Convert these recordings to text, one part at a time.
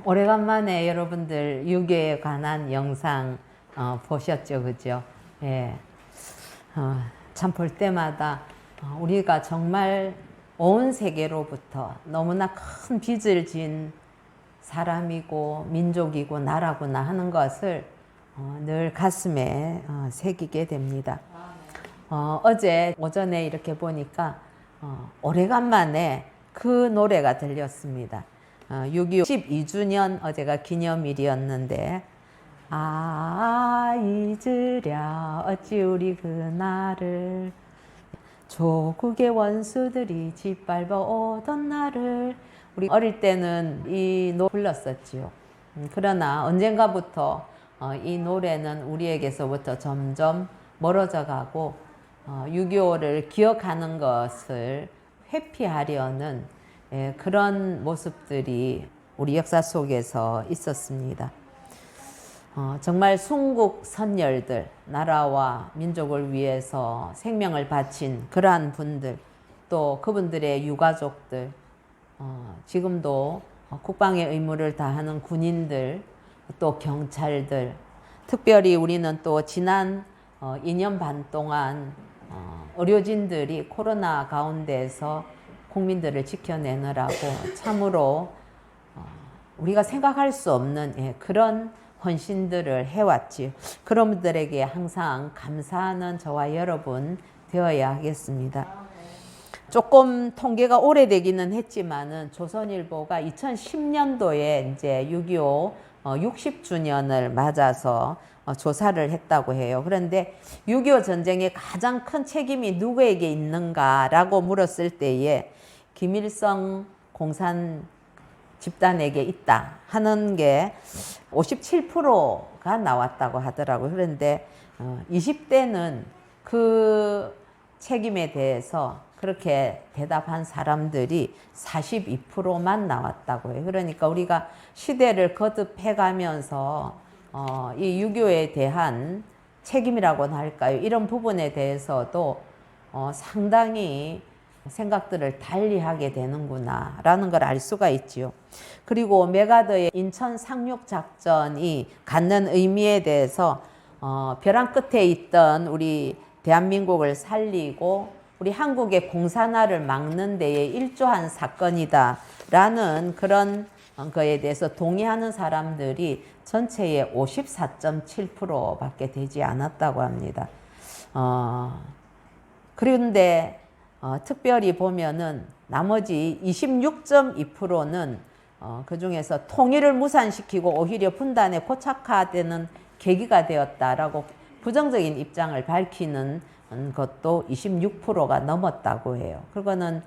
오래간만에 여러분들 유교에 관한 영상 보셨죠, 그죠? 예. 참 볼 때마다 우리가 정말 온 세계로부터 너무나 큰 빚을 진 사람이고 민족이고 나라구나 하는 것을 늘 가슴에 새기게 됩니다. 어제 오전에 이렇게 보니까 오래간만에 그 노래가 들렸습니다. 6.25 12주년 어제가 기념일이었는데 잊으랴 어찌 우리 그날을 조국의 원수들이 짓밟아 오던 날을. 우리 어릴 때는 이 노래 불렀었지요. 그러나 언젠가부터 이 노래는 우리에게서부터 점점 멀어져 가고 6.25를 기억하는 것을 회피하려는 그런 모습들이 우리 역사 속에서 있었습니다. 정말 순국 선열들, 나라와 민족을 위해서 생명을 바친 그러한 분들, 또 그분들의 유가족들, 지금도 국방의 의무를 다하는 군인들, 또 경찰들, 특별히 우리는 또 지난 2년 반 동안 의료진들이 코로나 가운데서 국민들을 지켜내느라고 참으로 우리가 생각할 수 없는 그런 헌신들을 해왔지요. 그런 분들에게 항상 감사하는 저와 여러분 되어야 하겠습니다. 조금 통계가 오래되기는 했지만은 조선일보가 2010년도에 이제 6.25 60주년을 맞아서 조사를 했다고 해요. 그런데 6.25 전쟁의 가장 큰 책임이 누구에게 있는가라고 물었을 때에 김일성 공산 집단에게 있다 하는 게 57%가 나왔다고 하더라고요. 그런데 20대는 그 책임에 대해서 그렇게 대답한 사람들이 42%만 나왔다고 해요. 그러니까 우리가 시대를 거듭해 가면서 이 6.25에 대한 책임이라고나 할까요? 이런 부분에 대해서도 상당히 생각들을 달리하게 되는구나 라는 걸 알 수가 있지요. 그리고 메가더의 인천 상륙 작전이 갖는 의미에 대해서 벼랑 끝에 있던 우리 대한민국을 살리고 우리 한국의 공산화를 막는 데에 일조한 사건이다 라는 그런 거에 대해서 동의하는 사람들이 전체의 54.7%밖에 되지 않았다고 합니다. 그런데 특별히 보면은 나머지 26.2%는 그 중에서 통일을 무산시키고 오히려 분단에 고착화되는 계기가 되었다라고 부정적인 입장을 밝히는 것도 26%가 넘었다고 해요. 그거는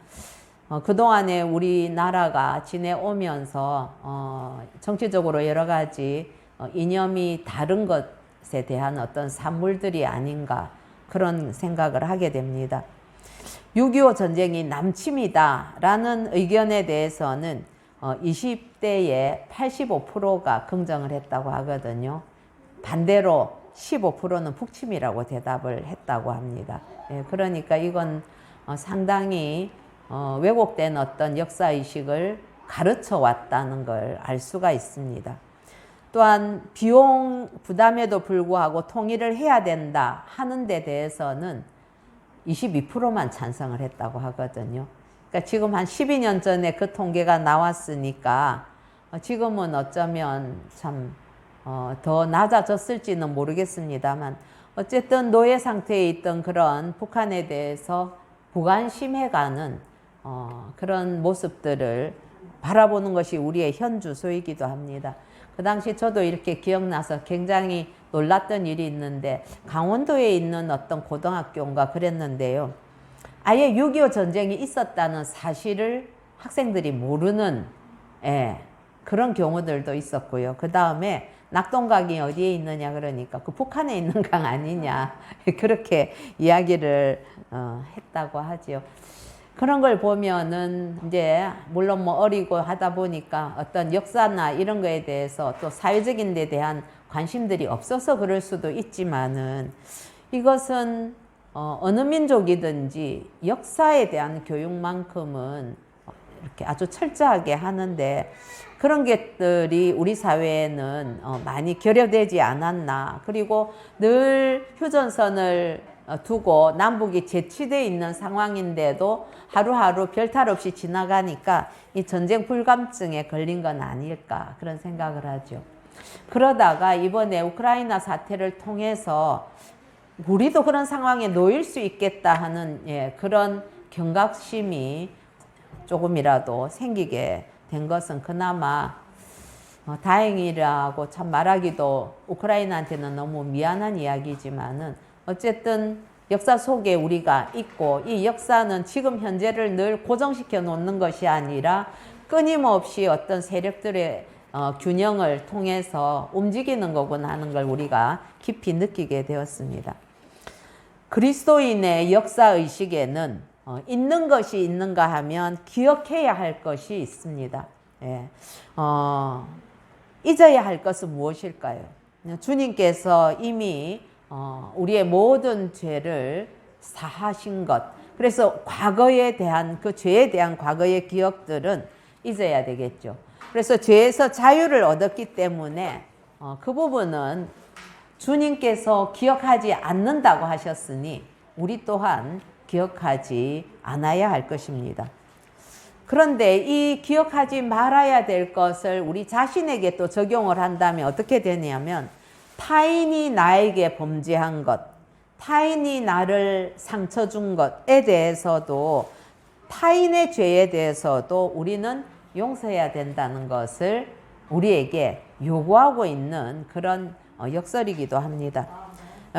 그동안에 우리나라가 지내오면서 정치적으로 여러 가지 이념이 다른 것에 대한 어떤 산물들이 아닌가 그런 생각을 하게 됩니다. 6.25 전쟁이 남침이다라는 의견에 대해서는 20대의 85%가 긍정을 했다고 하거든요. 반대로 15%는 북침이라고 대답을 했다고 합니다. 그러니까 이건 상당히 왜곡된 어떤 역사의식을 가르쳐 왔다는 걸 알 수가 있습니다. 또한 비용 부담에도 불구하고 통일을 해야 된다 하는 데 대해서는 22%만 찬성을 했다고 하거든요. 그러니까 지금 한 12년 전에 그 통계가 나왔으니까 지금은 어쩌면 참 더 낮아졌을지는 모르겠습니다만 어쨌든 노예 상태에 있던 그런 북한에 대해서 부관심해가는 그런 모습들을 바라보는 것이 우리의 현주소이기도 합니다. 그 당시 저도 이렇게 기억나서 굉장히 놀랐던 일이 있는데 강원도에 있는 어떤 고등학교인가 그랬는데요. 아예 6.25 전쟁이 있었다는 사실을 학생들이 모르는 그런 경우들도 있었고요. 그 다음에 낙동강이 어디에 있느냐 그러니까 그 북한에 있는 강 아니냐 그렇게 이야기를 했다고 하지요. 그런 걸 보면은 이제 물론 뭐 어리고 하다 보니까 어떤 역사나 이런 거에 대해서 또 사회적인 데 대한 관심들이 없어서 그럴 수도 있지만은 이것은 어느 민족이든지 역사에 대한 교육만큼은 이렇게 아주 철저하게 하는데 그런 것들이 우리 사회에는 많이 결여되지 않았나. 그리고 늘 휴전선을 두고 남북이 제치되어 있는 상황인데도 하루하루 별탈 없이 지나가니까 이 전쟁 불감증에 걸린 건 아닐까 그런 생각을 하죠. 그러다가 이번에 우크라이나 사태를 통해서 우리도 그런 상황에 놓일 수 있겠다 하는 그런 경각심이 조금이라도 생기게 된 것은 그나마 다행이라고 참 말하기도 우크라이나한테는 너무 미안한 이야기지만은 어쨌든 역사 속에 우리가 있고 이 역사는 지금 현재를 늘 고정시켜 놓는 것이 아니라 끊임없이 어떤 세력들의 균형을 통해서 움직이는 거구나 하는 걸 우리가 깊이 느끼게 되었습니다. 그리스도인의 역사의식에는 있는 것이 있는가 하면 기억해야 할 것이 있습니다. 예. 잊어야 할 것은 무엇일까요? 주님께서 이미 우리의 모든 죄를 사하신 것. 그래서 과거에 대한 그 죄에 대한 과거의 기억들은 잊어야 되겠죠. 그래서 죄에서 자유를 얻었기 때문에 그 부분은 주님께서 기억하지 않는다고 하셨으니 우리 또한 기억하지 않아야 할 것입니다. 그런데 이 기억하지 말아야 될 것을 우리 자신에게 또 적용을 한다면 어떻게 되냐면 타인이 나에게 범죄한 것, 타인이 나를 상처 준 것에 대해서도 타인의 죄에 대해서도 우리는 용서해야 된다는 것을 우리에게 요구하고 있는 그런 역설이기도 합니다.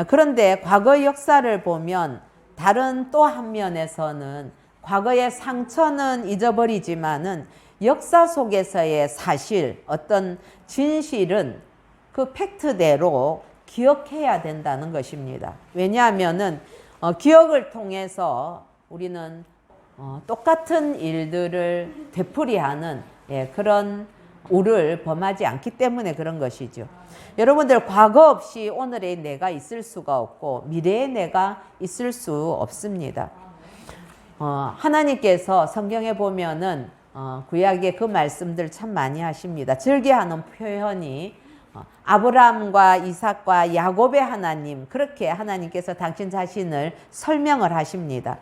그런데 과거 역사를 보면 다른 또 한 면에서는 과거의 상처는 잊어버리지만은 역사 속에서의 사실, 어떤 진실은 그 팩트대로 기억해야 된다는 것입니다. 왜냐하면은 기억을 통해서 우리는 똑같은 일들을 되풀이하는 그런 오를 범하지 않기 때문에 그런 것이죠. 여러분들 과거 없이 오늘의 내가 있을 수가 없고 미래의 내가 있을 수 없습니다. 하나님께서 성경에 보면은 구약에 그 말씀들 참 많이 하십니다. 즐겨하는 표현이 아브라함과 이삭과 야곱의 하나님, 그렇게 하나님께서 당신 자신을 설명을 하십니다.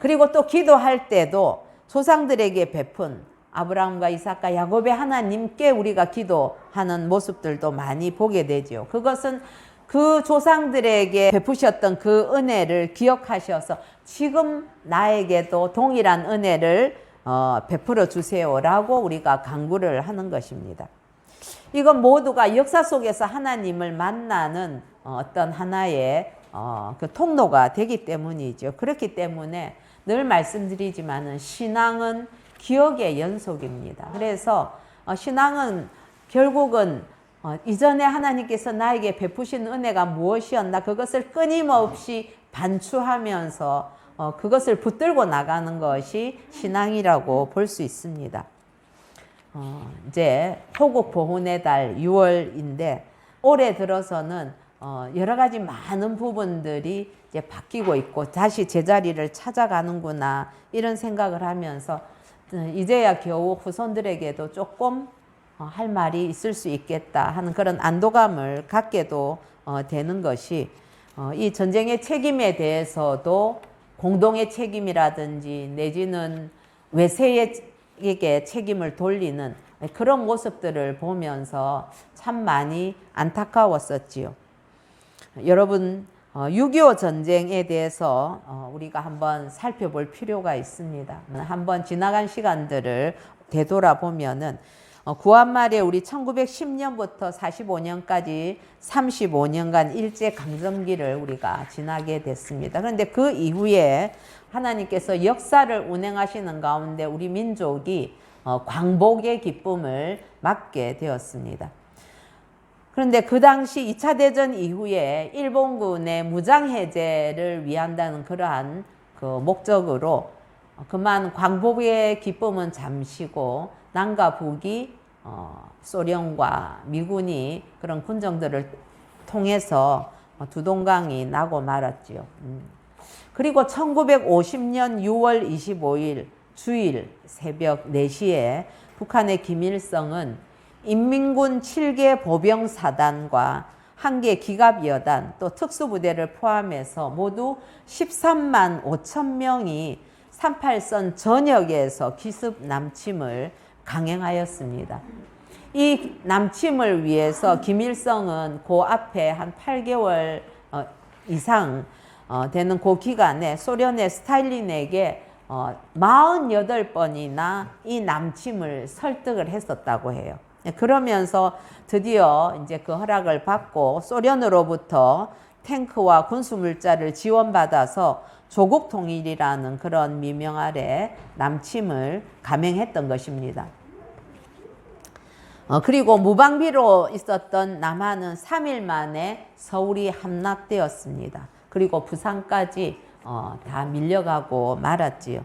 그리고 또 기도할 때도 조상들에게 베푼 아브라함과 이삭과 야곱의 하나님께 우리가 기도하는 모습들도 많이 보게 되죠. 그것은 그 조상들에게 베푸셨던 그 은혜를 기억하셔서 지금 나에게도 동일한 은혜를 베풀어 주세요라고 우리가 간구를 하는 것입니다. 이건 모두가 역사 속에서 하나님을 만나는 어떤 하나의 그 통로가 되기 때문이죠. 그렇기 때문에 늘 말씀드리지만은 신앙은 기억의 연속입니다. 그래서 신앙은 결국은 이전에 하나님께서 나에게 베푸신 은혜가 무엇이었나 그것을 끊임없이 반추하면서 그것을 붙들고 나가는 것이 신앙이라고 볼 수 있습니다. 이제 호국 보훈의 달 6월인데 올해 들어서는 여러 가지 많은 부분들이 이제 바뀌고 있고 다시 제자리를 찾아가는구나 이런 생각을 하면서 이제야 겨우 후손들에게도 조금 할 말이 있을 수 있겠다 하는 그런 안도감을 갖게도 되는 것이 이 전쟁의 책임에 대해서도 공동의 책임이라든지 내지는 외세에게 책임을 돌리는 그런 모습들을 보면서 참 많이 안타까웠었지요. 여러분 6.25 전쟁에 대해서 우리가 한번 살펴볼 필요가 있습니다. 한번 지나간 시간들을 되돌아보면은 구한 말에 우리 1910년부터 45년까지 35년간 일제강점기를 우리가 지나게 됐습니다. 그런데 그 이후에 하나님께서 역사를 운행하시는 가운데 우리 민족이 광복의 기쁨을 맞게 되었습니다. 그런데 그 당시 2차 대전 이후에 일본군의 무장해제를 위한다는 그러한 그 목적으로 그만 광복의 기쁨은 잠시고 남과 북이 소련과 미군이 그런 군정들을 통해서 두동강이 나고 말았지요. 그리고 1950년 6월 25일 주일 새벽 4시에 북한의 김일성은 인민군 7개 보병사단과 1개 기갑여단 또 특수부대를 포함해서 모두 13만 5천 명이 38선 전역에서 기습 남침을 강행하였습니다. 이 남침을 위해서 김일성은 그 앞에 한 8개월 이상 되는 그 기간에 소련의 스탈린에게 48번이나 이 남침을 설득을 했었다고 해요. 그러면서 드디어 이제 그 허락을 받고 소련으로부터 탱크와 군수물자를 지원받아서 조국 통일이라는 그런 미명 아래 남침을 감행했던 것입니다. 그리고 무방비로 있었던 남한은 3일 만에 서울이 함락되었습니다. 그리고 부산까지 다 밀려가고 말았지요.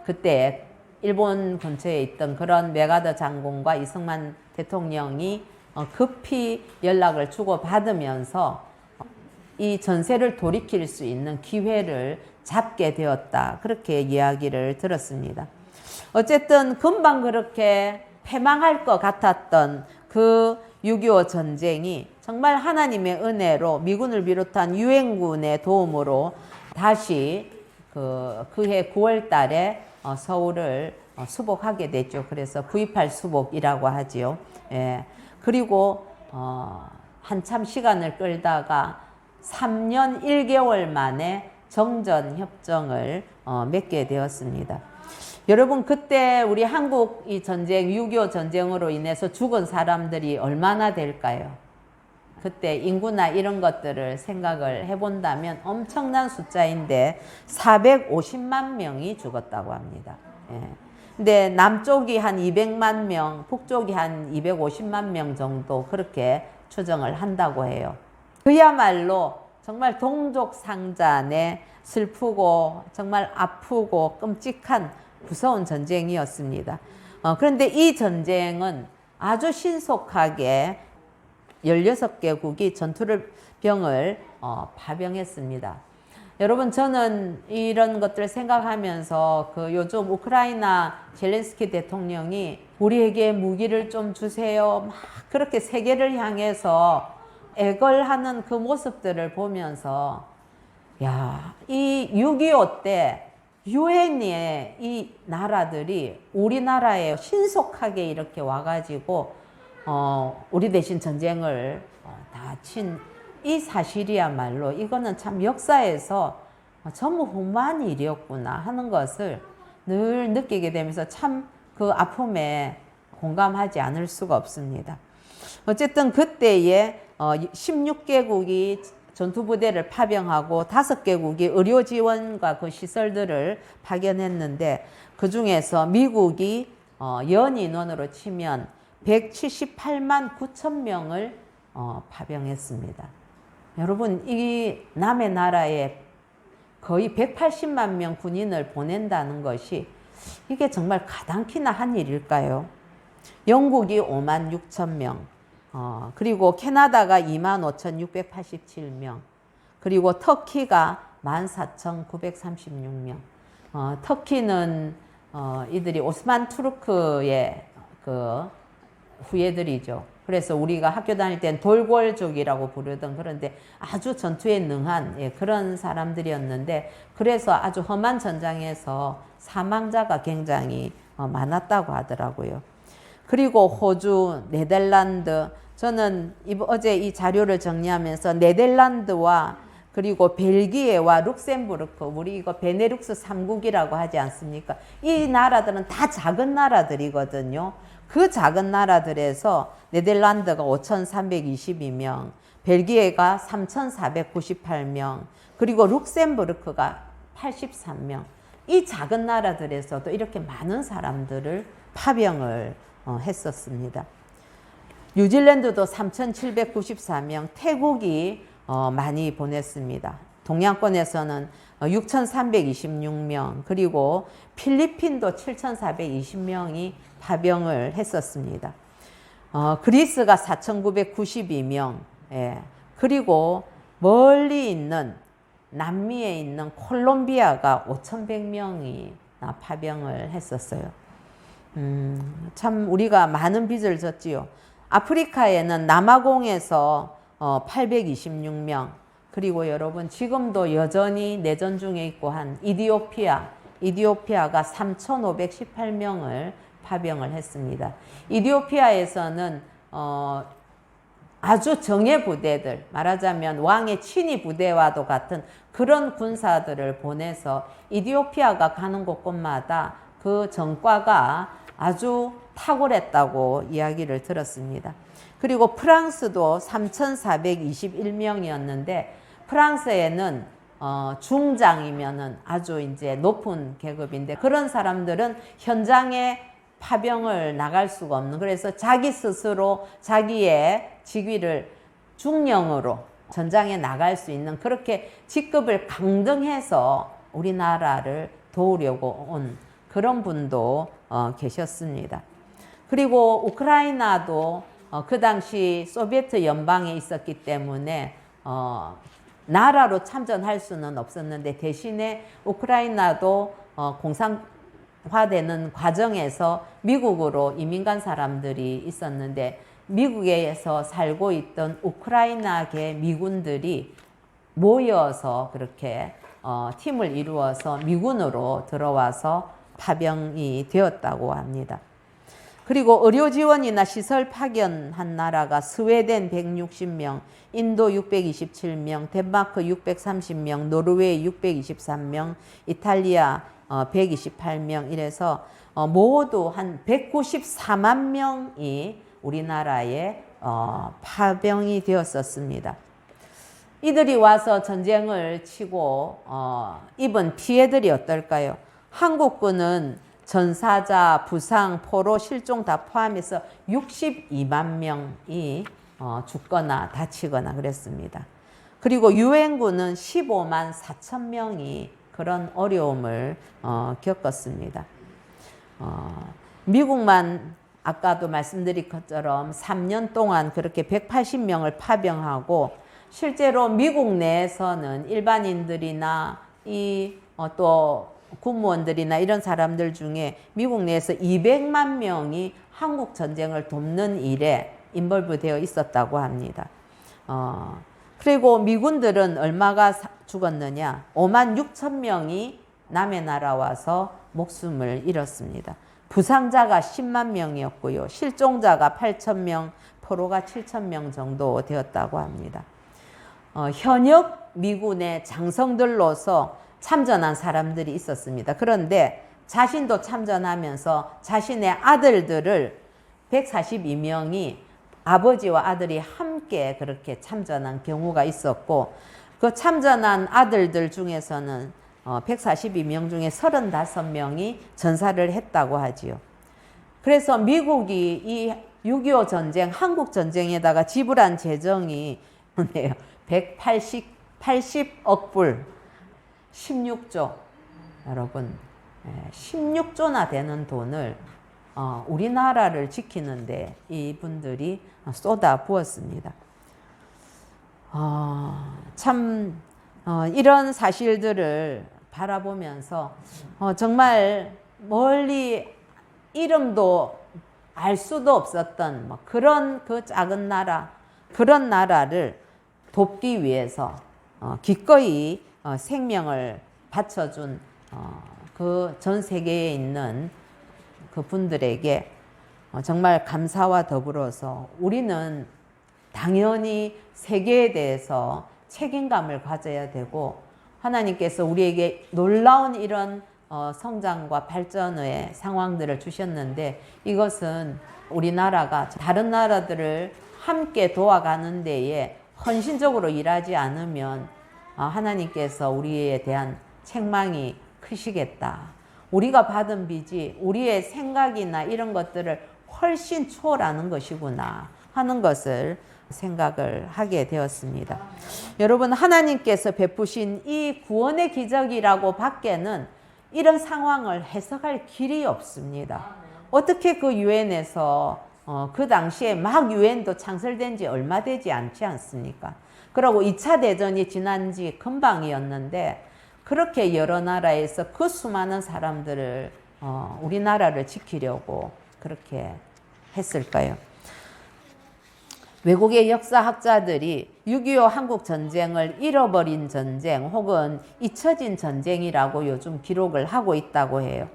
그때 일본 근처에 있던 그런 메가더 장군과 이승만 대통령이 급히 연락을 주고받으면서 이 전세를 돌이킬 수 있는 기회를 잡게 되었다. 그렇게 이야기를 들었습니다. 어쨌든 금방 그렇게 패망할 것 같았던 그 6.25 전쟁이 정말 하나님의 은혜로 미군을 비롯한 유엔군의 도움으로 다시 그해 9월 달에 서울을 수복하게 됐죠. 그래서 9.28 수복이라고 하지요. 예. 그리고 한참 시간을 끌다가 3년 1개월 만에 정전협정을 맺게 되었습니다. 여러분 그때 우리 한국 이 전쟁 6.25 전쟁으로 인해서 죽은 사람들이 얼마나 될까요? 그때 인구나 이런 것들을 생각을 해본다면 엄청난 숫자인데 450만 명이 죽었다고 합니다. 예. 근데 남쪽이 한 200만 명, 북쪽이 한 250만 명 정도 그렇게 추정을 한다고 해요. 그야말로 정말 동족상잔의 슬프고 정말 아프고 끔찍한 무서운 전쟁이었습니다. 그런데 이 전쟁은 아주 신속하게 16개국이 전투병을 파병했습니다. 여러분 저는 이런 것들을 생각하면서 요즘 우크라이나 젤렌스키 대통령이 우리에게 무기를 좀 주세요. 막 그렇게 세계를 향해서 애걸하는 그 모습들을 보면서 야, 이 6.25 때 유엔의 이 나라들이 우리나라에 신속하게 이렇게 와가지고 우리 대신 전쟁을 다 친 이 사실이야말로 이거는 참 역사에서 전무후무한 일이었구나 하는 것을 늘 느끼게 되면서 참 그 아픔에 공감하지 않을 수가 없습니다. 어쨌든 그때에 16개국이 전투부대를 파병하고 5개국이 의료 지원과 그 시설들을 파견했는데 그 중에서 미국이 연 인원으로 치면 178만 9천 명을 파병했습니다. 여러분 이 남의 나라에 거의 180만 명 군인을 보낸다는 것이 이게 정말 가당키나 한 일일까요? 영국이 5만 6천 명, 그리고 캐나다가 25,687명, 그리고 터키가 14,936명. 터키는 이들이 오스만 투르크의 그 후예들이죠. 그래서 우리가 학교 다닐 땐 돌궐족이라고 부르던 그런데 아주 전투에 능한 그런 사람들이었는데 그래서 아주 험한 전장에서 사망자가 굉장히 많았다고 하더라고요. 그리고 호주, 네덜란드, 저는 어제 이 자료를 정리하면서 네덜란드와 그리고 벨기에와 룩셈부르크, 우리 이거 베네룩스 3국이라고 하지 않습니까? 이 나라들은 다 작은 나라들이거든요. 그 작은 나라들에서 네덜란드가 5,322명, 벨기에가 3,498명, 그리고 룩셈부르크가 83명. 이 작은 나라들에서도 이렇게 많은 사람들을 파병을 했었습니다. 뉴질랜드도 3,794명, 태국이 많이 보냈습니다. 동양권에서는 6,326명, 그리고 필리핀도 7,420명이 파병을 했었습니다. 그리스가 4,992명, 예. 그리고 멀리 있는 남미에 있는 콜롬비아가 5,100명이 파병을 했었어요. 참 우리가 많은 빚을 졌지요. 아프리카에는 남아공에서 826명, 그리고 여러분 지금도 여전히 내전 중에 있고 한 이디오피아가 3,518명을 파병을 했습니다. 이디오피아에서는 아주 정예 부대들, 말하자면 왕의 친위 부대와도 같은 그런 군사들을 보내서 이디오피아가 가는 곳곳마다 그 전과가 아주 탁월했다고 이야기를 들었습니다. 그리고 프랑스도 3,421명이었는데 프랑스에는 중장이면은 아주 이제 높은 계급인데 그런 사람들은 현장에 파병을 나갈 수가 없는, 그래서 자기 스스로 자기의 직위를 중령으로 전장에 나갈 수 있는 그렇게 직급을 강등해서 우리나라를 도우려고 온 그런 분도 계셨습니다. 그리고 우크라이나도 그 당시 소비에트 연방에 있었기 때문에 나라로 참전할 수는 없었는데 대신에 우크라이나도 공산화되는 과정에서 미국으로 이민 간 사람들이 있었는데 미국에서 살고 있던 우크라이나계 미군들이 모여서 그렇게 팀을 이루어서 미군으로 들어와서 파병이 되었다고 합니다. 그리고 의료 지원이나 시설 파견한 나라가 스웨덴 160명, 인도 627명, 덴마크 630명, 노르웨이 623명, 이탈리아 128명 이래서 모두 한 194만 명이 우리나라에 파병이 되었었습니다. 이들이 와서 전쟁을 치고 입은 피해들이 어떨까요? 한국군은 전사자, 부상, 포로, 실종 다 포함해서 62만 명이 죽거나 다치거나 그랬습니다. 그리고 유엔군은 15만 4천 명이 그런 어려움을 겪었습니다. 미국만 아까도 말씀드린 것처럼 3년 동안 그렇게 180명을 파병하고 실제로 미국 내에서는 일반인들이나 또 군무원들이나 이런 사람들 중에 미국 내에서 200만 명이 한국 전쟁을 돕는 일에 인벌브 되어 있었다고 합니다. 그리고 미군들은 얼마가 죽었느냐? 5만 6천 명이 남의 나라 와서 목숨을 잃었습니다. 부상자가 10만 명이었고요. 실종자가 8천 명, 포로가 7천 명 정도 되었다고 합니다. 현역 미군의 장성들로서 참전한 사람들이 있었습니다. 그런데 자신도 참전하면서 자신의 아들들을 142명이 아버지와 아들이 함께 그렇게 참전한 경우가 있었고 그 참전한 아들들 중에서는 142명 중에 35명이 전사를 했다고 하지요. 그래서 미국이 이 6.25 전쟁, 한국 전쟁에다가 지불한 재정이 180억 불, 16조, 여러분 16조나 되는 돈을 우리나라를 지키는데 이분들이 쏟아 부었습니다. 참 이런 사실들을 바라보면서 정말 멀리 이름도 알 수도 없었던 그런 그 작은 나라, 그런 나라를 돕기 위해서 기꺼이 생명을 바쳐준 그 전 세계에 있는 그 분들에게 정말 감사와 더불어서 우리는 당연히 세계에 대해서 책임감을 가져야 되고 하나님께서 우리에게 놀라운 이런 성장과 발전의 상황들을 주셨는데 이것은 우리나라가 다른 나라들을 함께 도와가는 데에 헌신적으로 일하지 않으면 하나님께서 우리에 대한 책망이 크시겠다. 우리가 받은 빚이 우리의 생각이나 이런 것들을 훨씬 초월하는 것이구나 하는 것을 생각을 하게 되었습니다. 여러분, 하나님께서 베푸신 이 구원의 기적이라고 밖에는 이런 상황을 해석할 길이 없습니다. 어떻게 그 유엔에서 그 당시에 막 유엔도 창설된 지 얼마 되지 않지 않습니까? 그리고 2차 대전이 지난 지 금방이었는데 그렇게 여러 나라에서 그 수많은 사람들을 우리나라를 지키려고 그렇게 했을까요? 외국의 역사학자들이 6.25 한국 전쟁을 잃어버린 전쟁 혹은 잊혀진 전쟁이라고 요즘 기록을 하고 있다고 해요.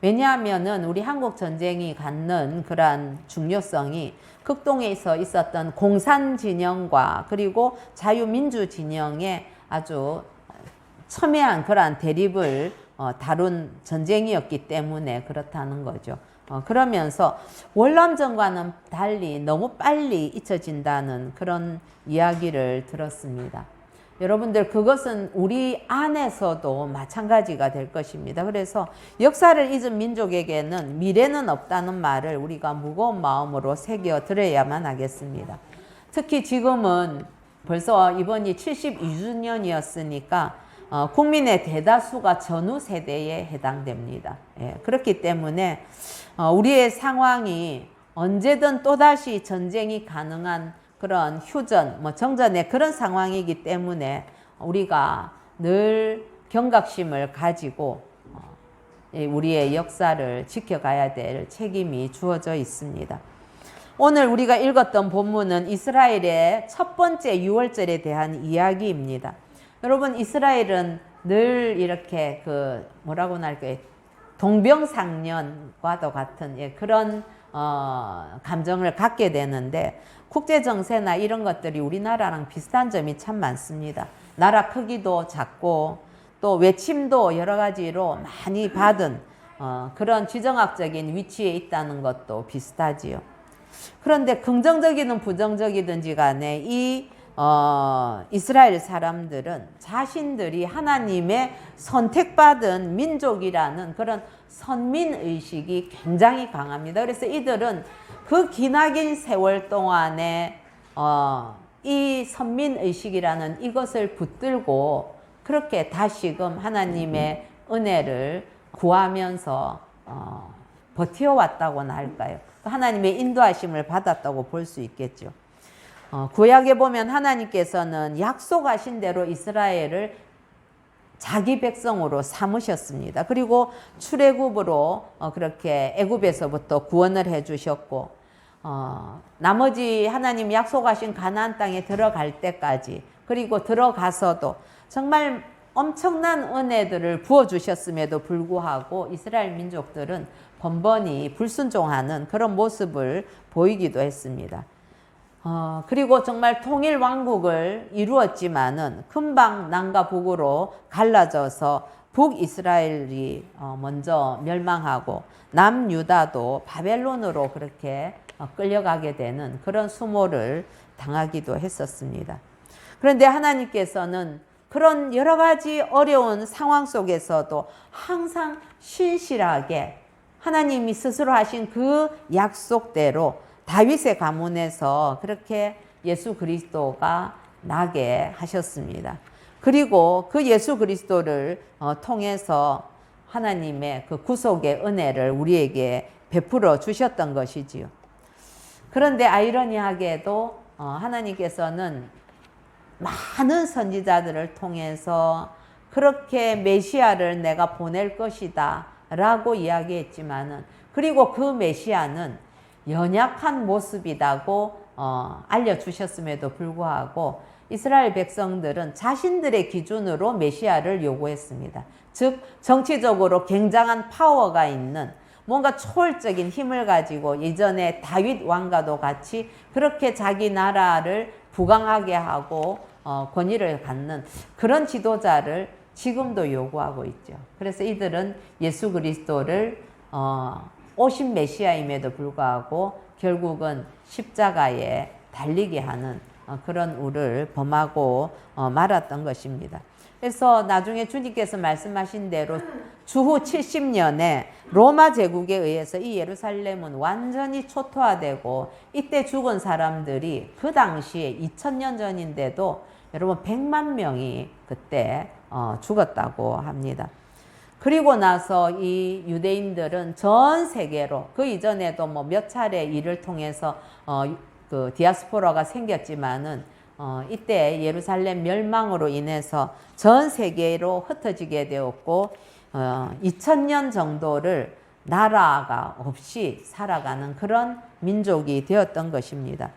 왜냐하면은 우리 한국 전쟁이 갖는 그러한 중요성이 극동에서 있었던 공산 진영과 그리고 자유민주 진영의 아주 첨예한 그러한 대립을 다룬 전쟁이었기 때문에 그렇다는 거죠. 그러면서 월남전과는 달리 너무 빨리 잊혀진다는 그런 이야기를 들었습니다. 여러분들 그것은 우리 안에서도 마찬가지가 될 것입니다. 그래서 역사를 잊은 민족에게는 미래는 없다는 말을 우리가 무거운 마음으로 새겨 들어야만 하겠습니다. 특히 지금은 벌써 이번이 72주년이었으니까 국민의 대다수가 전후 세대에 해당됩니다. 예, 그렇기 때문에 우리의 상황이 언제든 또다시 전쟁이 가능한 그런 휴전, 정전의 그런 상황이기 때문에 우리가 늘 경각심을 가지고 우리의 역사를 지켜가야 될 책임이 주어져 있습니다. 오늘 우리가 읽었던 본문은 이스라엘의 첫 번째 유월절에 대한 이야기입니다. 여러분, 이스라엘은 늘 이렇게 뭐라고나 할까요? 동병상련과도 같은 그런 감정을 갖게 되는데 국제정세나 이런 것들이 우리나라랑 비슷한 점이 참 많습니다. 나라 크기도 작고 또 외침도 여러 가지로 많이 받은 그런 지정학적인 위치에 있다는 것도 비슷하지요. 그런데 긍정적이든 부정적이든지 간에 이 이스라엘 사람들은 자신들이 하나님의 선택받은 민족이라는 그런 선민의식이 굉장히 강합니다. 그래서 이들은 그 기나긴 세월 동안에 이 선민의식이라는 이것을 붙들고 그렇게 다시금 하나님의 은혜를 구하면서 버텨왔다고나 할까요? 하나님의 인도하심을 받았다고 볼 수 있겠죠. 구약에 보면 하나님께서는 약속하신 대로 이스라엘을 자기 백성으로 삼으셨습니다. 그리고 출애굽으로 그렇게 애굽에서부터 구원을 해주셨고 나머지 하나님 약속하신 가나안 땅에 들어갈 때까지 그리고 들어가서도 정말 엄청난 은혜들을 부어주셨음에도 불구하고 이스라엘 민족들은 번번이 불순종하는 그런 모습을 보이기도 했습니다. 그리고 정말 통일 왕국을 이루었지만은 금방 남과 북으로 갈라져서 북이스라엘이 먼저 멸망하고 남유다도 바벨론으로 그렇게 끌려가게 되는 그런 수모를 당하기도 했었습니다. 그런데 하나님께서는 그런 여러 가지 어려운 상황 속에서도 항상 신실하게 하나님이 스스로 하신 그 약속대로 다윗의 가문에서 그렇게 예수 그리스도가 나게 하셨습니다. 그리고 그 예수 그리스도를 통해서 하나님의 그 구속의 은혜를 우리에게 베풀어 주셨던 것이지요. 그런데 아이러니하게도 하나님께서는 많은 선지자들을 통해서 그렇게 메시아를 내가 보낼 것이다 라고 이야기했지만은 그리고 그 메시아는 연약한 모습이라고 알려주셨음에도 불구하고 이스라엘 백성들은 자신들의 기준으로 메시아를 요구했습니다. 즉 정치적으로 굉장한 파워가 있는 뭔가 초월적인 힘을 가지고 예전에 다윗 왕과도 같이 그렇게 자기 나라를 부강하게 하고 권위를 갖는 그런 지도자를 지금도 요구하고 있죠. 그래서 이들은 예수 그리스도를 오신 메시아임에도 불구하고 결국은 십자가에 달리게 하는 그런 우를 범하고 말았던 것입니다. 그래서 나중에 주님께서 말씀하신 대로 주후 70년에 로마 제국에 의해서 이 예루살렘은 완전히 초토화되고 이때 죽은 사람들이 그 당시에 2000년 전인데도 여러분 100만 명이 그때 죽었다고 합니다. 그리고 나서 이 유대인들은 전 세계로 그 이전에도 뭐 몇 차례 일을 통해서 그 디아스포라가 생겼지만은 이때 예루살렘 멸망으로 인해서 전 세계로 흩어지게 되었고 2000년 정도를 나라가 없이 살아가는 그런 민족이 되었던 것입니다.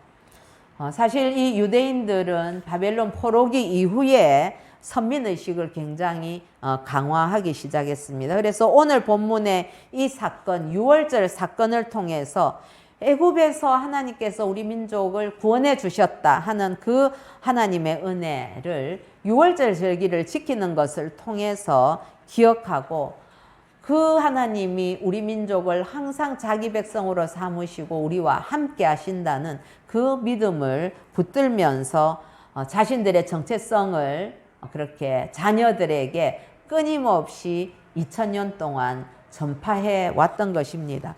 사실 이 유대인들은 바벨론 포로기 이후에 선민의식을 굉장히 강화하기 시작했습니다. 그래서 오늘 본문의 이 사건, 유월절 사건을 통해서 애굽에서 하나님께서 우리 민족을 구원해 주셨다 하는 그 하나님의 은혜를 유월절 절기를 지키는 것을 통해서 기억하고, 그 하나님이 우리 민족을 항상 자기 백성으로 삼으시고 우리와 함께 하신다는 그 믿음을 붙들면서 자신들의 정체성을 그렇게 자녀들에게 끊임없이 2000년 동안 전파해 왔던 것입니다.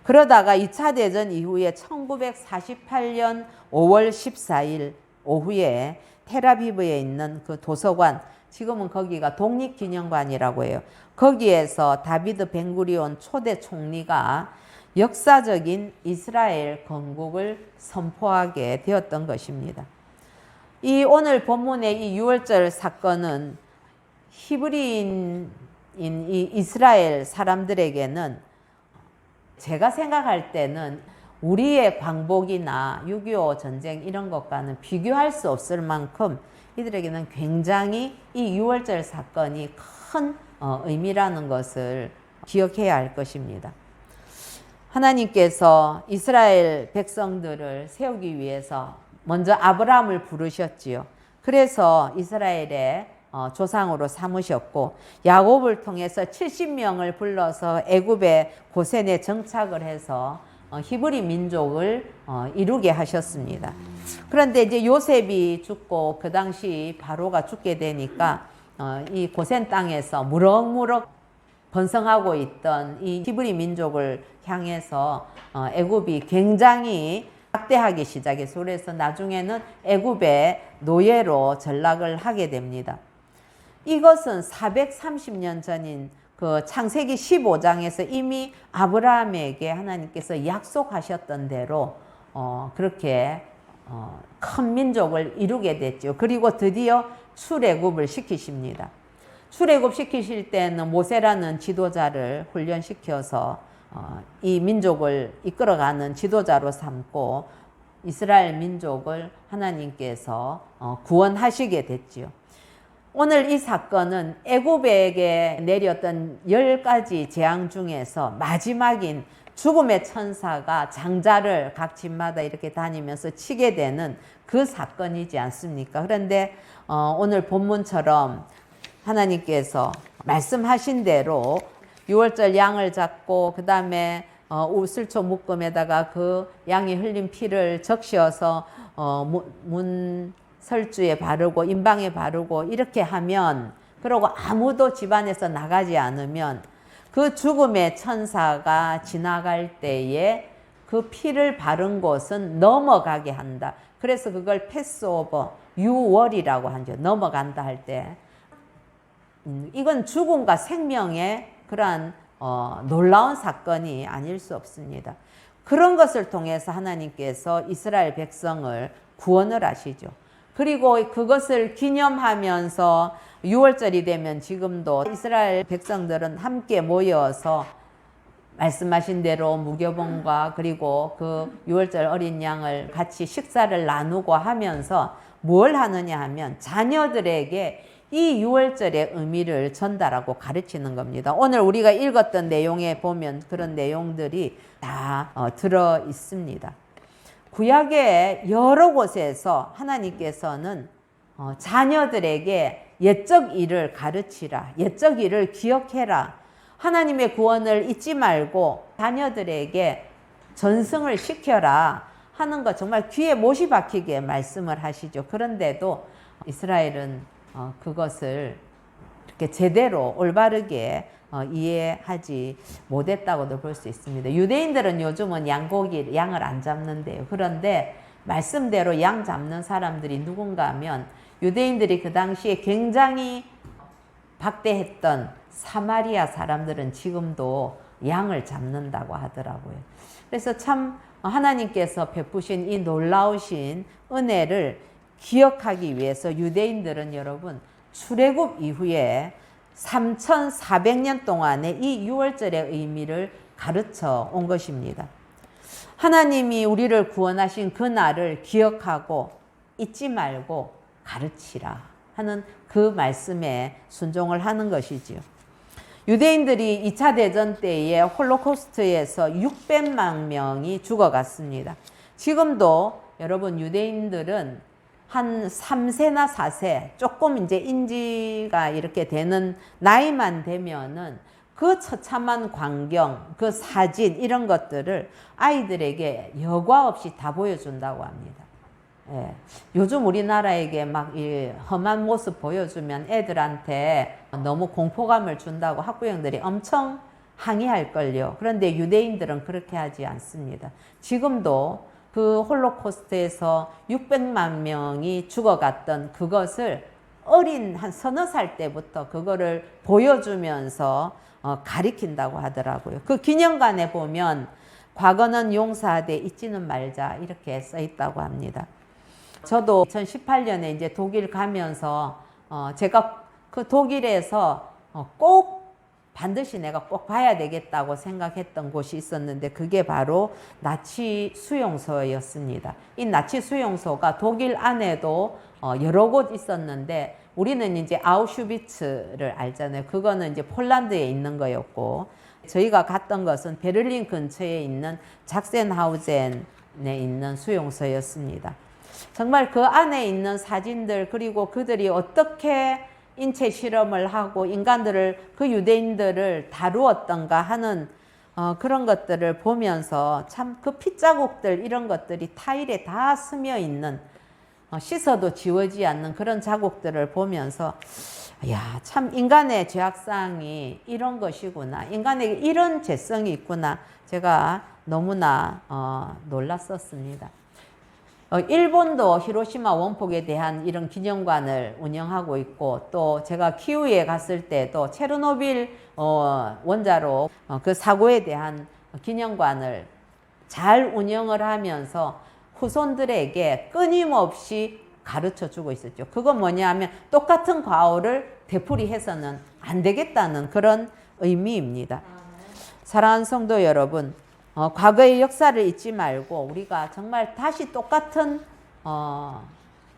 그러다가 2차 대전 이후에 1948년 5월 14일 오후에 텔아비브에 있는 그 도서관, 지금은 거기가 독립기념관이라고 해요. 거기에서 다비드 벤구리온 초대 총리가 역사적인 이스라엘 건국을 선포하게 되었던 것입니다. 이 오늘 본문의 이 유월절 사건은 히브리인인 이 이스라엘 사람들에게는, 제가 생각할 때는 우리의 광복이나 6.25 전쟁 이런 것과는 비교할 수 없을 만큼 이들에게는 굉장히 이 유월절 사건이 큰 의미라는 것을 기억해야 할 것입니다. 하나님께서 이스라엘 백성들을 세우기 위해서 먼저 아브라함을 부르셨지요. 그래서 이스라엘의 조상으로 삼으셨고, 야곱을 통해서 70명을 불러서 애굽의 고센에 정착을 해서 히브리 민족을 이루게 하셨습니다. 그런데 이제 요셉이 죽고 그 당시 바로가 죽게 되니까 이 고센 땅에서 무럭무럭 번성하고 있던 이 히브리 민족을 향해서 애굽이 굉장히 학대하기 시작해서, 그래서 나중에는 애굽의 노예로 전락을 하게 됩니다. 이것은 430년 전인 그 창세기 15장에서 이미 아브라함에게 하나님께서 약속하셨던 대로 그렇게 큰 민족을 이루게 됐죠. 그리고 드디어 출애굽을 시키십니다. 출애굽 시키실 때는 모세라는 지도자를 훈련시켜서 이 민족을 이끌어가는 지도자로 삼고 이스라엘 민족을 하나님께서 구원하시게 됐지요. 오늘 이 사건은 애굽에게 내렸던 10가지 재앙 중에서 마지막인 죽음의 천사가 장자를 각 집마다 이렇게 다니면서 치게 되는 그 사건이지 않습니까? 그런데 오늘 본문처럼 하나님께서 말씀하신 대로 유월절 양을 잡고 그 다음에 우슬초 묶음에다가 그 양이 흘린 피를 적셔서 문 설주에 바르고 인방에 바르고 이렇게 하면, 그러고 아무도 집안에서 나가지 않으면 그 죽음의 천사가 지나갈 때에 그 피를 바른 곳은 넘어가게 한다. 그래서 그걸 패스오버, 유월이라고 하죠. 넘어간다 할 때. 이건 죽음과 생명의 그러한 놀라운 사건이 아닐 수 없습니다. 그런 것을 통해서 하나님께서 이스라엘 백성을 구원을 하시죠. 그리고 그것을 기념하면서 6월절이 되면 지금도 이스라엘 백성들은 함께 모여서 말씀하신 대로 무교봉과 그리고 그 6월절 어린 양을 같이 식사를 나누고 하면서 뭘 하느냐 하면 자녀들에게 이 6월절의 의미를 전달하고 가르치는 겁니다. 오늘 우리가 읽었던 내용에 보면 그런 내용들이 다 들어 있습니다. 구약의 여러 곳에서 하나님께서는 자녀들에게 옛적 일을 가르치라, 옛적 일을 기억해라, 하나님의 구원을 잊지 말고 자녀들에게 전승을 시켜라 하는 것, 정말 귀에 못이 박히게 말씀을 하시죠. 그런데도 이스라엘은 그것을 이렇게 제대로 올바르게 이해하지 못했다고도 볼 수 있습니다. 유대인들은 요즘은 양을 안 잡는데요. 그런데 말씀대로 양 잡는 사람들이 누군가 하면 유대인들이 그 당시에 굉장히 박대했던 사마리아 사람들은 지금도 양을 잡는다고 하더라고요. 그래서 참 하나님께서 베푸신 이 놀라우신 은혜를 기억하기 위해서 유대인들은 여러분 출애굽 이후에 3,400년 동안의 이 유월절의 의미를 가르쳐 온 것입니다. 하나님이 우리를 구원하신 그 날을 기억하고 잊지 말고 가르치라 하는 그 말씀에 순종을 하는 것이지요. 유대인들이 2차 대전 때에 홀로코스트에서 600만 명이 죽어갔습니다. 지금도 여러분 유대인들은 한 3세나 4세 조금 이제 인지가 이렇게 되는 나이만 되면은 그 처참한 광경, 그 사진 이런 것들을 아이들에게 여과 없이 다 보여준다고 합니다. 예. 요즘 우리나라에게 막 이 험한 모습 보여주면 애들한테 너무 공포감을 준다고 학부형들이 엄청 항의할걸요. 그런데 유대인들은 그렇게 하지 않습니다. 지금도 그 홀로코스트에서 600만 명이 죽어갔던 그것을 어린 한 서너 살 때부터 그거를 보여주면서 가리킨다고 하더라고요. 그 기념관에 보면 과거는 용서하되 잊지는 말자 이렇게 써 있다고 합니다. 저도 2018년에 이제 독일 가면서 제가 그 독일에서 꼭 반드시 내가 꼭 봐야 되겠다고 생각했던 곳이 있었는데 그게 바로 나치 수용소였습니다. 이 나치 수용소가 독일 안에도 여러 곳 있었는데 우리는 이제 아우슈비츠를 알잖아요. 그거는 이제 폴란드에 있는 거였고 저희가 갔던 것은 베를린 근처에 있는 작센하우젠에 있는 수용소였습니다. 정말 그 안에 있는 사진들 그리고 그들이 어떻게 인체 실험을 하고 인간들을 그 유대인들을 다루었던가 하는 그런 것들을 보면서 참 그 핏자국들 이런 것들이 타일에 다 스며 있는 씻어도 지워지지 않는 그런 자국들을 보면서 야, 참 인간의 죄악상이 이런 것이구나. 인간에게 이런 죄성이 있구나. 제가 너무나 놀랐었습니다. 일본도 히로시마 원폭에 대한 이런 기념관을 운영하고 있고 또 제가 키우에 갔을 때도 체르노빌 원자로 그 사고에 대한 기념관을 잘 운영을 하면서 후손들에게 끊임없이 가르쳐 주고 있었죠. 그건 뭐냐 하면 똑같은 과오를 되풀이해서는 안 되겠다는 그런 의미입니다. 사랑하는 성도 여러분, 과거의 역사를 잊지 말고 우리가 정말 다시 똑같은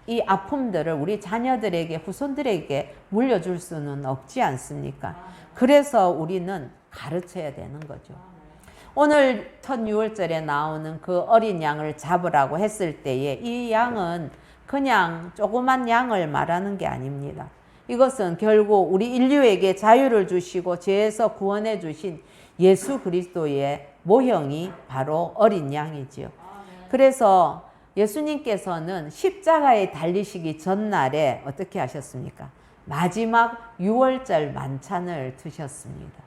이 아픔들을 우리 자녀들에게 후손들에게 물려줄 수는 없지 않습니까? 그래서 우리는 가르쳐야 되는 거죠. 오늘 첫 유월절에 나오는 그 어린 양을 잡으라고 했을 때에 이 양은 그냥 조그만 양을 말하는 게 아닙니다. 이것은 결국 우리 인류에게 자유를 주시고 죄에서 구원해 주신 예수 그리스도의 모형이 바로 어린 양이지요. 그래서 예수님께서는 십자가에 달리시기 전날에 어떻게 하셨습니까? 마지막 유월절 만찬을 드셨습니다.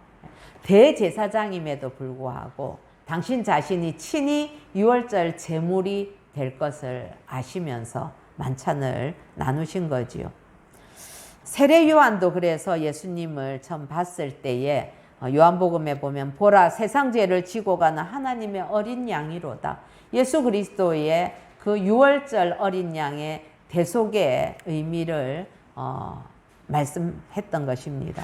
대제사장임에도 불구하고 당신 자신이 친히 유월절 제물이 될 것을 아시면서 만찬을 나누신 거지요. 세례 요한도 그래서 예수님을 처음 봤을 때에 요한복음에 보면 보라 세상 죄를 지고 가는 하나님의 어린 양이로다. 예수 그리스도의 그 유월절 어린 양의 대속의 의미를 말씀했던 것입니다.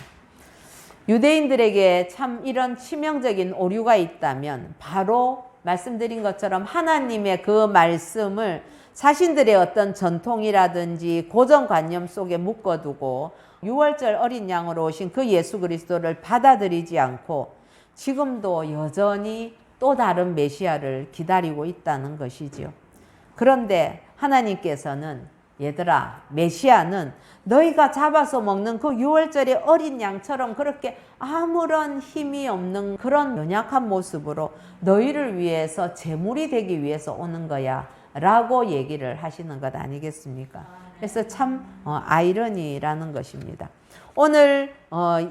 유대인들에게 참 이런 치명적인 오류가 있다면 바로 말씀드린 것처럼 하나님의 그 말씀을 자신들의 어떤 전통이라든지 고정관념 속에 묶어두고 유월절 어린 양으로 오신 그 예수 그리스도를 받아들이지 않고 지금도 여전히 또 다른 메시아를 기다리고 있다는 것이지요. 그런데 하나님께서는 얘들아, 메시아는 너희가 잡아서 먹는 그 유월절의 어린 양처럼 그렇게 아무런 힘이 없는 그런 연약한 모습으로 너희를 위해서 제물이 되기 위해서 오는 거야 라고 얘기를 하시는 것 아니겠습니까? 그래서 참 아이러니라는 것입니다. 오늘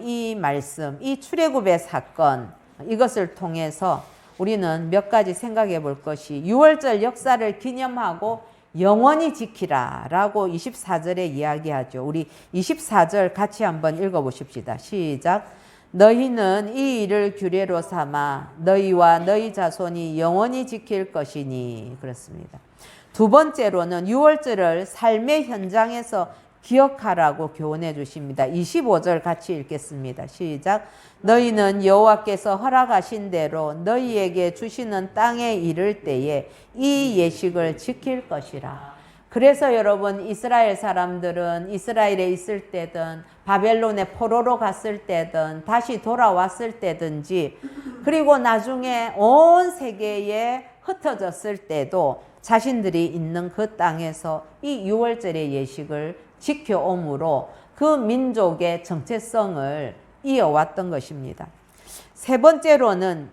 이 말씀, 이 출애굽의 사건 이것을 통해서 우리는 몇 가지 생각해 볼 것이 유월절 역사를 기념하고 영원히 지키라 라고 24절에 이야기하죠. 우리 24절 같이 한번 읽어보십시다. 시작. 너희는 이 일을 규례로 삼아 너희와 너희 자손이 영원히 지킬 것이니. 그렇습니다. 두 번째로는 유월절을 삶의 현장에서 기억하라고 교훈해 주십니다. 25절 같이 읽겠습니다. 시작. 너희는 여호와께서 허락하신 대로 너희에게 주시는 땅에 이를 때에 이 예식을 지킬 것이라. 그래서 여러분, 이스라엘 사람들은 이스라엘에 있을 때든 바벨론에 포로로 갔을 때든 다시 돌아왔을 때든지, 그리고 나중에 온 세계에 흩어졌을 때도 자신들이 있는 그 땅에서 이 유월절의 예식을 지켜옴으로 그 민족의 정체성을 이어왔던 것입니다. 세 번째로는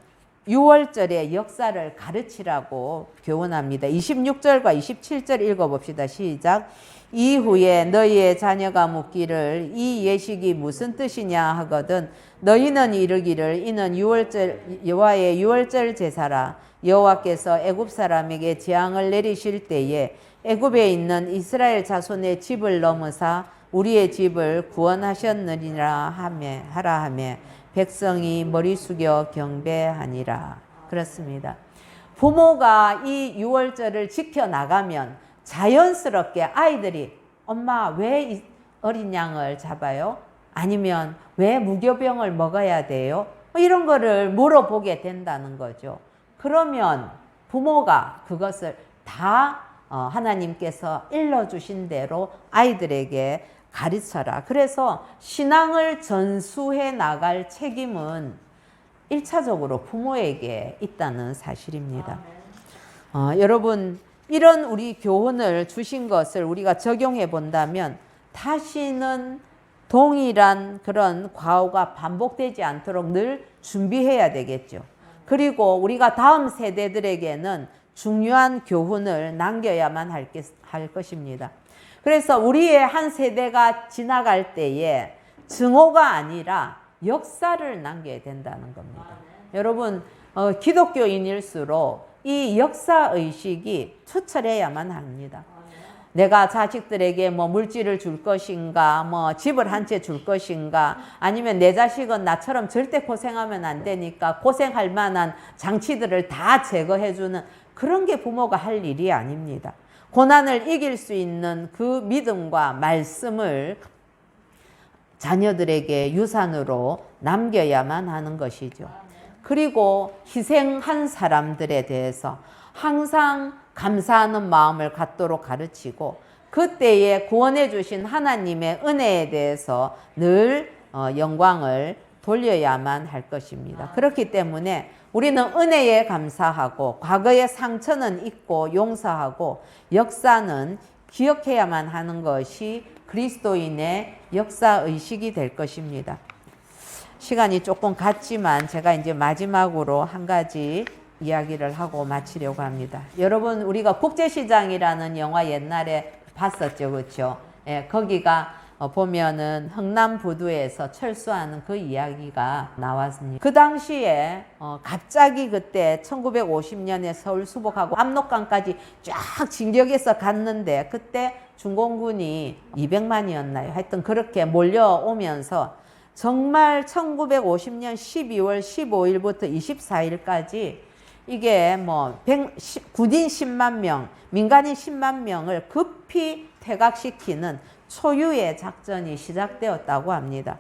유월절의 역사를 가르치라고 교훈합니다. 26절과 27절 읽어봅시다. 시작. 이후에 너희의 자녀가 묻기를 이 예식이 무슨 뜻이냐 하거든 너희는 이르기를 이는 유월절 여호와의 유월절 제사라. 여호와께서 애굽 사람에게 재앙을 내리실 때에 애굽에 있는 이스라엘 자손의 집을 넘으사 우리의 집을 구원하셨느니라 하라 하며 백성이 머리 숙여 경배하니라. 그렇습니다. 부모가 이 유월절을 지켜나가면 자연스럽게 아이들이 엄마 왜 이 어린 양을 잡아요? 아니면 왜 무교병을 먹어야 돼요? 이런 거를 물어보게 된다는 거죠. 그러면 부모가 그것을 다 하나님께서 일러주신 대로 아이들에게 가르쳐라. 그래서 신앙을 전수해 나갈 책임은 1차적으로 부모에게 있다는 사실입니다. 여러분, 이런 우리 교훈을 주신 것을 우리가 적용해 본다면 다시는 동일한 그런 과오가 반복되지 않도록 늘 준비해야 되겠죠. 그리고 우리가 다음 세대들에게는 중요한 교훈을 남겨야만 할 것입니다. 그래서 우리의 한 세대가 지나갈 때에 증오가 아니라 역사를 남겨야 된다는 겁니다. 여러분, 기독교인일수록 이 역사의식이 투철해야만 합니다. 내가 자식들에게 뭐 물질을 줄 것인가, 뭐 집을 한 채 줄 것인가, 아니면 내 자식은 나처럼 절대 고생하면 안 되니까 고생할 만한 장치들을 다 제거해주는 그런 게 부모가 할 일이 아닙니다. 고난을 이길 수 있는 그 믿음과 말씀을 자녀들에게 유산으로 남겨야만 하는 것이죠. 그리고 희생한 사람들에 대해서 항상 감사하는 마음을 갖도록 가르치고 그때에 구원해 주신 하나님의 은혜에 대해서 늘 영광을 돌려야만 할 것입니다. 그렇기 때문에 우리는 은혜에 감사하고 과거의 상처는 잊고 용서하고 역사는 기억해야만 하는 것이 그리스도인의 역사의식이 될 것입니다. 시간이 조금 갔지만 제가 이제 마지막으로 한 가지 이야기를 하고 마치려고 합니다. 여러분, 우리가 국제시장이라는 영화 옛날에 봤었죠, 그렇죠? 예, 거기가 보면은 흥남부두에서 철수하는 그 이야기가 나왔습니다. 그 당시에 갑자기 그때 1950년에 서울 수복하고 압록강까지 쫙 진격해서 갔는데 그때 중공군이 200만이었나요? 하여튼 그렇게 몰려오면서 정말 1950년 12월 15일부터 24일까지 이게 뭐 군인 10만 명, 민간인 10만 명을 급히 퇴각시키는 초유의 작전이 시작되었다고 합니다.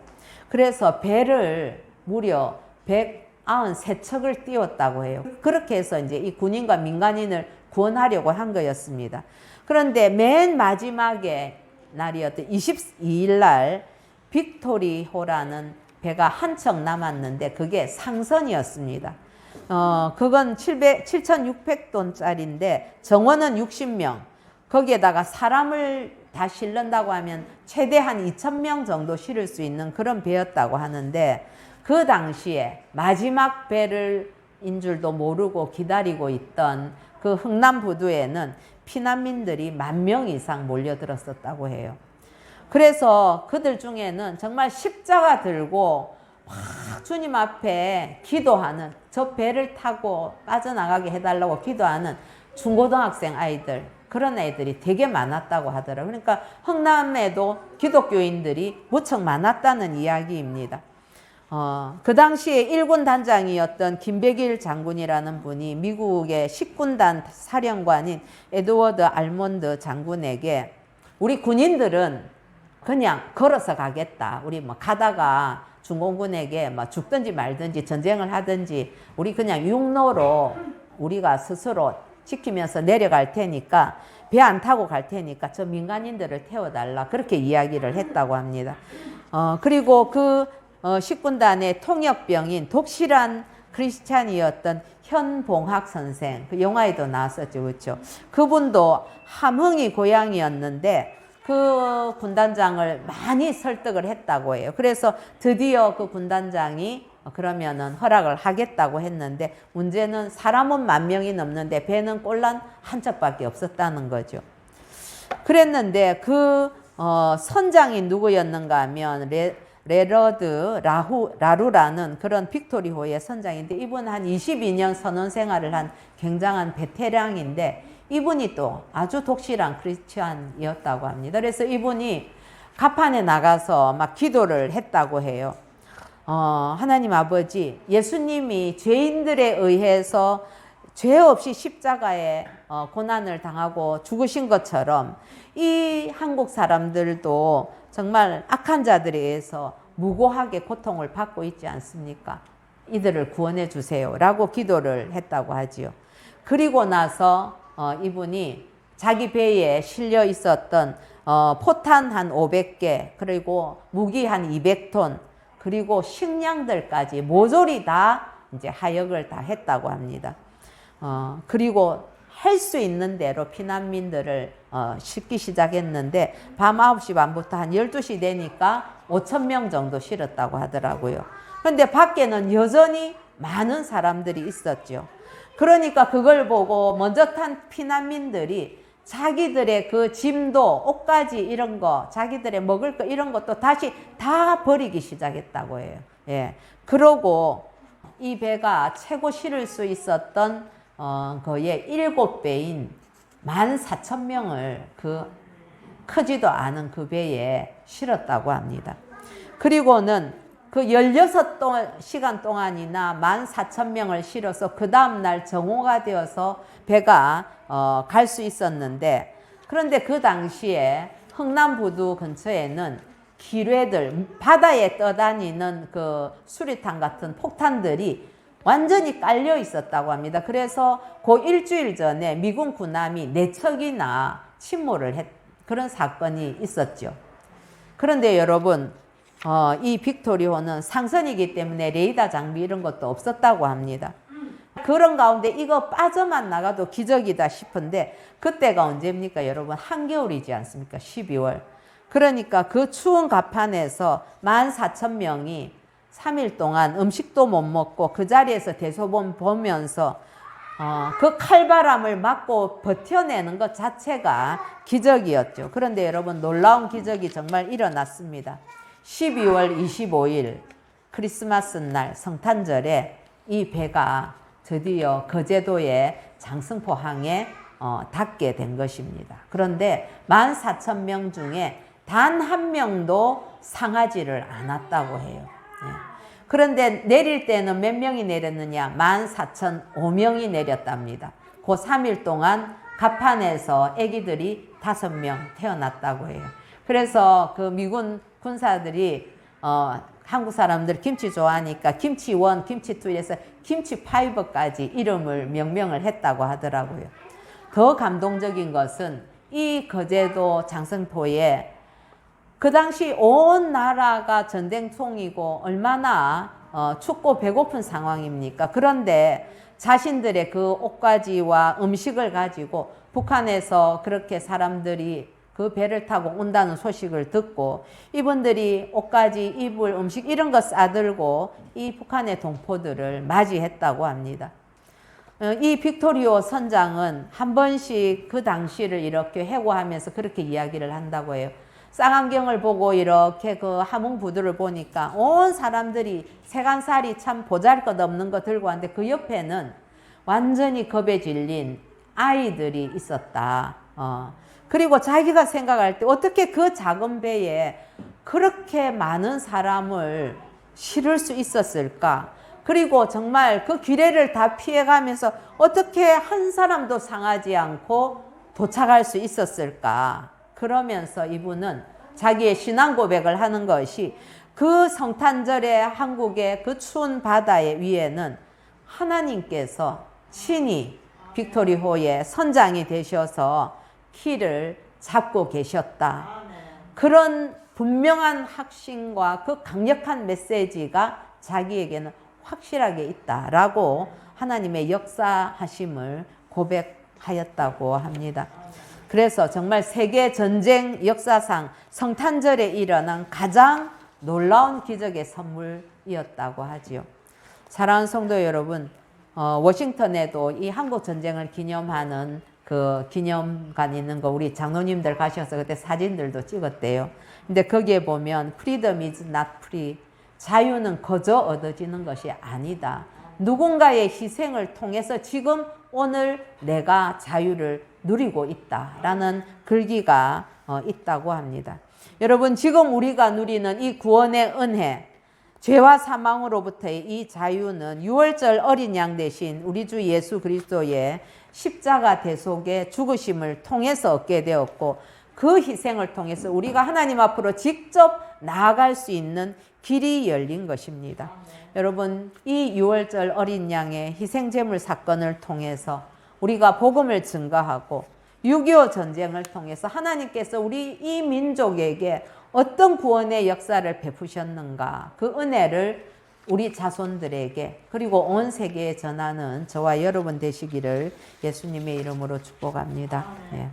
그래서 배를 무려 193척을 띄웠다고 해요. 그렇게 해서 이제 이 군인과 민간인을 구원하려고 한 거였습니다. 그런데 맨 마지막에 날이었던 22일 날 빅토리호라는 배가 한 척 남았는데 그게 상선이었습니다. 그건 7,600톤짜리인데 정원은 60명. 거기에다가 사람을 다 실른다고 하면 최대 한 2,000명 정도 실을 수 있는 그런 배였다고 하는데 그 당시에 마지막 배를 인 줄도 모르고 기다리고 있던 그 흥남부두에는 피난민들이 10,000명 이상 몰려들었었다고 해요. 그래서 그들 중에는 정말 십자가 들고 막 주님 앞에 기도하는, 저 배를 타고 빠져나가게 해달라고 기도하는 중고등학생 아이들, 그런 애들이 되게 많았다고 하더라고요. 그러니까 흥남에도 기독교인들이 무척 많았다는 이야기입니다. 그 당시에 일군 단장이었던 김백일 장군이라는 분이 미국의 10군단 사령관인 에드워드 알몬드 장군에게 우리 군인들은 그냥 걸어서 가겠다. 우리 뭐 가다가 중공군에게 뭐 죽든지 말든지 전쟁을 하든지 우리 그냥 육로로 우리가 스스로 지키면서 내려갈 테니까 배 안 타고 갈 테니까 저 민간인들을 태워달라. 그렇게 이야기를 했다고 합니다. 그리고 그 10군단의 통역병인 독실한 크리스찬이었던 현봉학 선생, 그 영화에도 나왔었죠. 그렇죠? 그분도 함흥이 고향이었는데 그 군단장을 많이 설득을 했다고 해요. 그래서 드디어 그 군단장이 그러면은 허락을 하겠다고 했는데 문제는 사람은 10,000명이 넘는데 배는 꼴랑 한 척밖에 없었다는 거죠. 그랬는데 그 선장이 누구였는가 하면 레러드 라루라는 그런 빅토리호의 선장인데 이분 한 22년 선원 생활을 한 굉장한 베테랑인데 이분이 또 아주 독실한 크리스찬이었다고 합니다. 그래서 이분이 갑판에 나가서 막 기도를 했다고 해요. 하나님 아버지, 예수님이 죄인들에 의해서 죄 없이 십자가에 고난을 당하고 죽으신 것처럼 이 한국 사람들도 정말 악한 자들에 의해서 무고하게 고통을 받고 있지 않습니까? 이들을 구원해 주세요 라고 기도를 했다고 하지요. 그리고 나서 이분이 자기 배에 실려 있었던 포탄 한 500개 그리고 무기 한 200톤 그리고 식량들까지 모조리 다 이제 하역을 다 했다고 합니다. 그리고 할 수 있는 대로 피난민들을 싣기 시작했는데 밤 9시 반부터 한 12시 되니까 5,000명 정도 실었다고 하더라고요. 그런데 밖에는 여전히 많은 사람들이 있었죠. 그러니까 그걸 보고 먼저 탄 피난민들이 자기들의 그 짐도 옷가지 이런 거 자기들의 먹을 거 이런 것도 다시 다 버리기 시작했다고 해요. 예. 그러고 이 배가 최고 실을 수 있었던 거의 7배인 14,000명을 그 크지도 않은 그 배에 실었다고 합니다. 그리고는 그 16시간 동안이나 14,000명을 실어서 그 다음날 정오가 되어서 배가 갈 수 있었는데 그런데 그 당시에 흥남부두 근처에는 기뢰들, 바다에 떠다니는 그 수리탄 같은 폭탄들이 완전히 깔려 있었다고 합니다. 그래서 그 일주일 전에 미군 군함이 4척이나 침몰을 그런 사건이 있었죠. 그런데 여러분, 이 빅토리호는 상선이기 때문에 레이더 장비 이런 것도 없었다고 합니다. 그런 가운데 이거 빠져만 나가도 기적이다 싶은데 그때가 언제입니까? 여러분, 한겨울이지 않습니까? 12월. 그러니까 그 추운 갑판에서 14,000명이 3일 동안 음식도 못 먹고 그 자리에서 대소본 보면서 그 칼바람을 맞고 버텨내는 것 자체가 기적이었죠. 그런데 여러분 놀라운 기적이 정말 일어났습니다. 12월 25일 크리스마스 날 성탄절에 이 배가 드디어 거제도의 장승포항에 닿게 된 것입니다. 그런데 14,000명 중에 단 한 명도 상하지를 않았다고 해요. 예. 그런데 내릴 때는 몇 명이 내렸느냐? 14,005명이 내렸답니다. 그 3일 동안 갑판에서 아기들이 5명 태어났다고 해요. 그래서 그 미군 군사들이 한국 사람들 김치 좋아하니까 김치 1, 김치 2에서 김치 5까지 이름을 명명을 했다고 하더라고요. 더 감동적인 것은 이 거제도 장승포에 그 당시 온 나라가 전쟁통이고 얼마나 춥고 배고픈 상황입니까? 그런데 자신들의 그 옷가지와 음식을 가지고 북한에서 그렇게 사람들이 그 배를 타고 온다는 소식을 듣고 이분들이 옷가지, 이불, 음식 이런 거 싸들고 이 북한의 동포들을 맞이했다고 합니다. 이 빅토리오 선장은 한 번씩 그 당시를 이렇게 회고하면서 그렇게 이야기를 한다고 해요. 쌍안경을 보고 이렇게 그 함흥부두를 보니까 온 사람들이 세간살이 참 보잘것없는 거 들고 왔는데 그 옆에는 완전히 겁에 질린 아이들이 있었다. 그리고 자기가 생각할 때 어떻게 그 작은 배에 그렇게 많은 사람을 치를 수 있었을까? 그리고 정말 그 기회를 다 피해가면서 어떻게 한 사람도 상하지 않고 도착할 수 있었을까? 그러면서 이분은 자기의 신앙 고백을 하는 것이 그 성탄절의 한국의 그 추운 바다 위에는 하나님께서 친히 빅토리호의 선장이 되셔서 키를 잡고 계셨다. 그런 분명한 확신과 그 강력한 메시지가 자기에게는 확실하게 있다라고 하나님의 역사하심을 고백하였다고 합니다. 그래서 정말 세계 전쟁 역사상 성탄절에 일어난 가장 놀라운 기적의 선물이었다고 하지요. 사랑하는 성도 여러분, 워싱턴에도 이 한국 전쟁을 기념하는 그 기념관 있는 거 우리 장로님들 가셔서 그때 사진들도 찍었대요. 근데 거기에 보면 freedom is not free. 자유는 거저 얻어지는 것이 아니다. 누군가의 희생을 통해서 지금 오늘 내가 자유를 누리고 있다라는 글귀가 있다고 합니다. 여러분, 지금 우리가 누리는 이 구원의 은혜, 죄와 사망으로부터의 이 자유는 유월절 어린 양 대신 우리 주 예수 그리스도의 십자가 대속의 죽으심을 통해서 얻게 되었고, 그 희생을 통해서 우리가 하나님 앞으로 직접 나아갈 수 있는 길이 열린 것입니다. 여러분, 이 유월절 어린 양의 희생제물 사건을 통해서 우리가 복음을 증거하고 6.25 전쟁을 통해서 하나님께서 우리 이 민족에게 어떤 구원의 역사를 베푸셨는가, 그 은혜를 우리 자손들에게 그리고 온 세계에 전하는 저와 여러분 되시기를 예수님의 이름으로 축복합니다. 네.